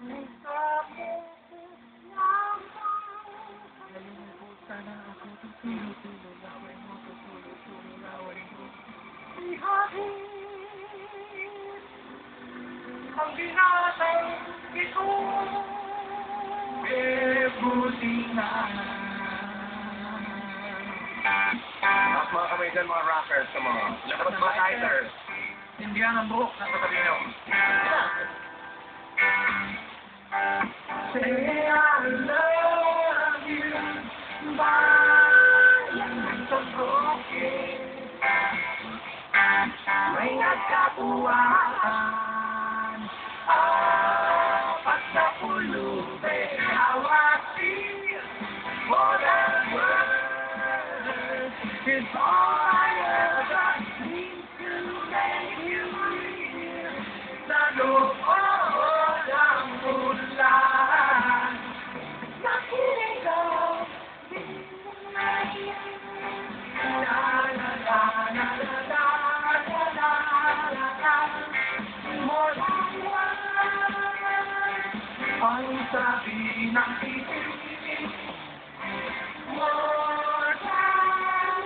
Nalimutan na ako tutulo-tulo na ako'y matutulo-tulo na Ang binatay ito buti na. At mga kamay dyan, mga rockers, sa mga labas mga fighters. Hindi ang buhok na katabi nyo. Say I love you, bayan sa broken. May nagkatuwaan, apat na pulube, hawati, for the world is all I ever need to make you real. Sa loob ng ulan, nakinig ako, ang sabi ng titig more than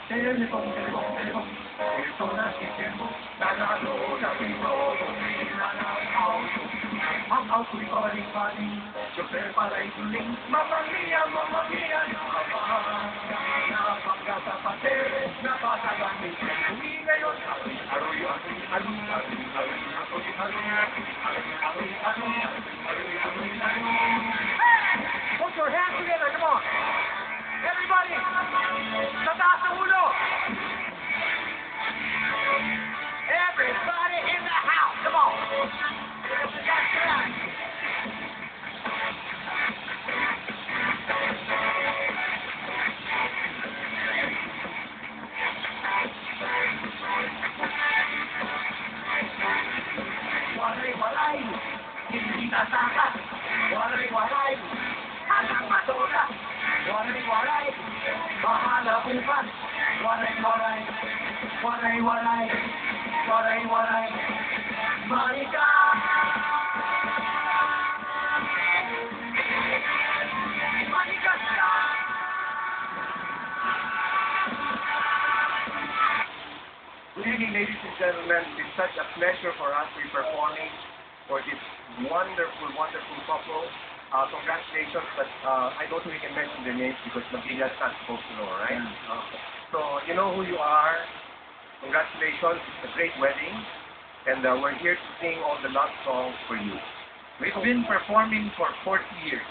telephone. Ito na si Tempo, nanalo na pito, ang auto'y paling-paling, Jose pala'y tuling, Mamma Mia, yung ama, napagkasapate, napakagamit, uwi ngayon, aroy, put your hands together, come on, everybody, sa taas ng ulo, everybody in the house, come on, walay, hindi nasakat, walay, hanggang matulas, walay, bahala bukas, walay, Monica! Monica, stop! Good evening, ladies and gentlemen. It's such a pleasure for us to be performing for this wonderful couple. Congratulations, but I don't think we can mention their names because Maglia's not supposed to know, right? Yeah. Okay. So, you know who you are. Congratulations. It's a great wedding. And we're here to sing all the love songs for you. We've been performing for 40 years.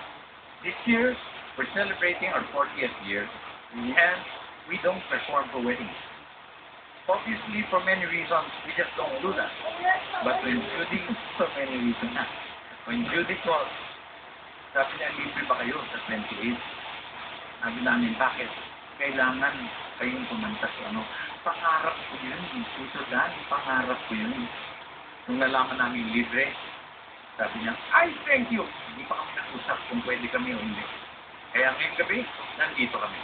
This year, we're celebrating our 40th year, and we don't perform for weddings. Obviously, for many reasons, we just don't do that. But when Judy, for many reasons, when Judy called, sabi niya, libre ba kayo sa 28? Sabi namin, bakit? Kailangan kayong kumanta sa ano. Pangarap ko yun, Suso Dan, pangarap ko yun. Nung nalaman namin libre, sabi niya, I thank you! Hindi pa kami nag-usap kung pwede kami o hindi. Kaya ngayong gabi, nandito kami.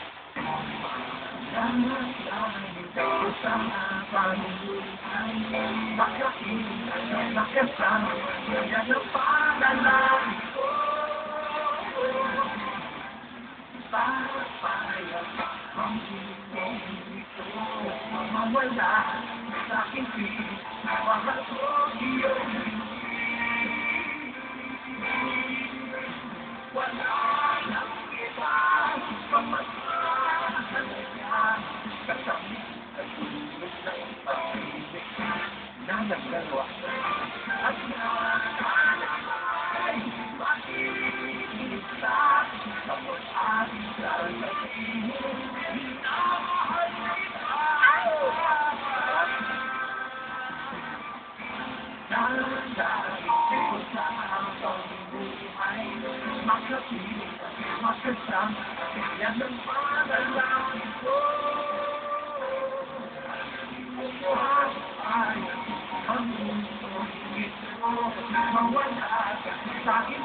Wala sa aking piling, mahal ko iyong wala lang iba, pamasahan niya, kasami sa tulog ng pag-ibig na nagdalawa. At nakalakay, makikita, tapos ating lalagin, minamahal kita. Makasama, yan ang panalangin ko. Ay, ang mundo ito, mawala ka sa akin,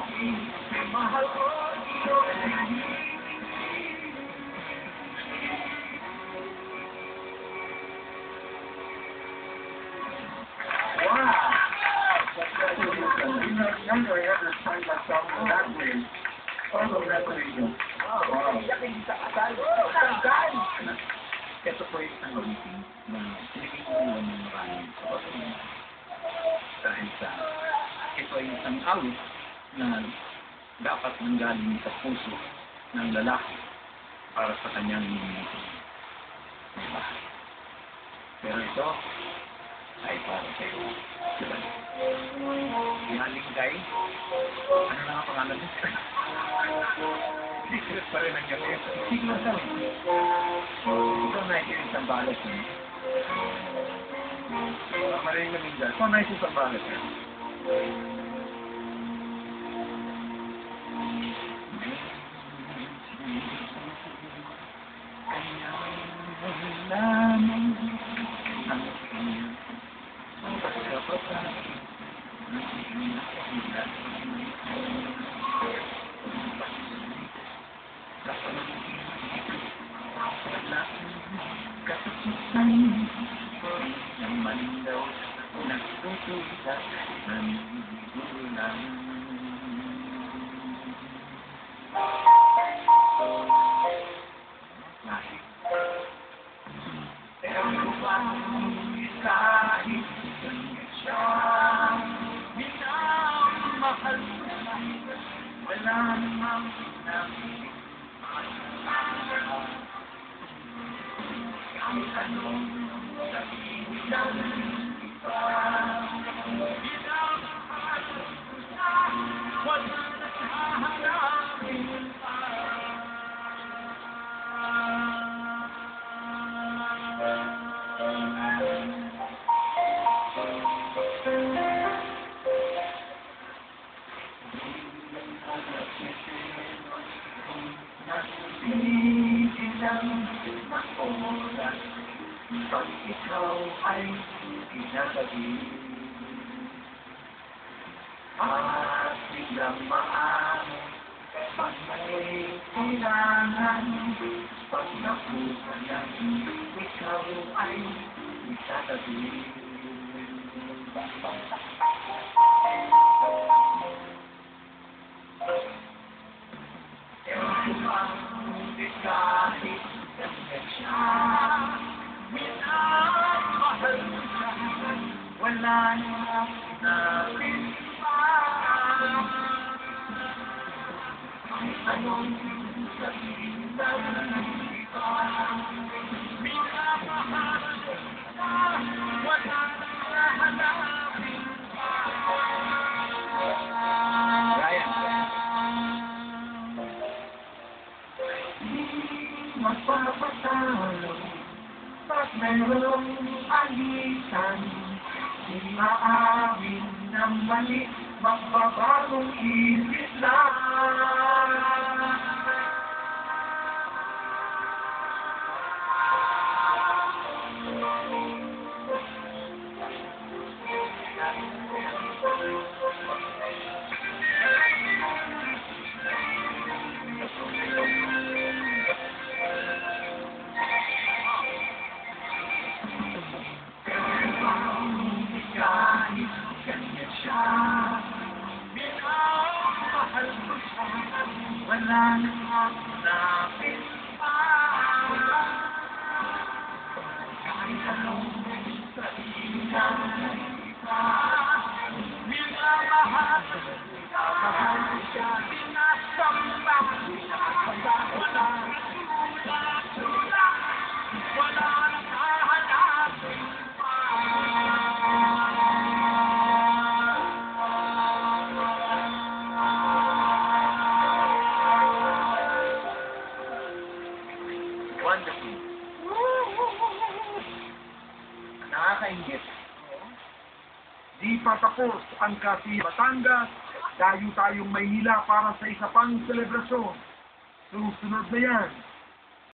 mahal ko iyong was younger, I ever sang that song in that way. Also, congratulations. Wow. Ito po yung isang meeting na pinagkikuhan ng maraming kapatid. Dahil sa ito ay isang awit na dapat nanggaling sa puso ng lalaki para sa kanyang may bahay. Pero ito ay para sa iyo. Galing kay, ano na nga pangalan niya? Secret pa rin ang galing. Secret daw. Ito na isang balat niya. Maring naminda. Ito na isang balat niya. Yang mandau nagtutusa ng gulang. Nahit pero kahit siya minamahal ko siya, wala namang namin kahit anong sabihin lang iba, minamahal ko siya, wala na hahanapin pa. Nasilang makulat pag ikaw ay pinagabi at biglang maamo pag may kailangan pag nakuha lang ikaw ay itatabi. Kahit ganyan siya, minamahal ko siya, wala nang namin pa. Kahit anong sabihin ng iba, minamahal ko siya, wala nang hahanapin pa. Magpapatalo pag mayroong alitan, di maawin ng mali, magbabagong isip lang. Minamahal ko siya, wala nang hanapin pa. Kahit anong sabihin ng iba, minamahal ko siya, sinasamba, wala sulat, wala nang hahanapin pa. Wonderful. Nakakaingit. Di pa tapos ang kasi Batangas, dayo tayong Maynila para sa isa pang selebrasyon. Susunod na yan.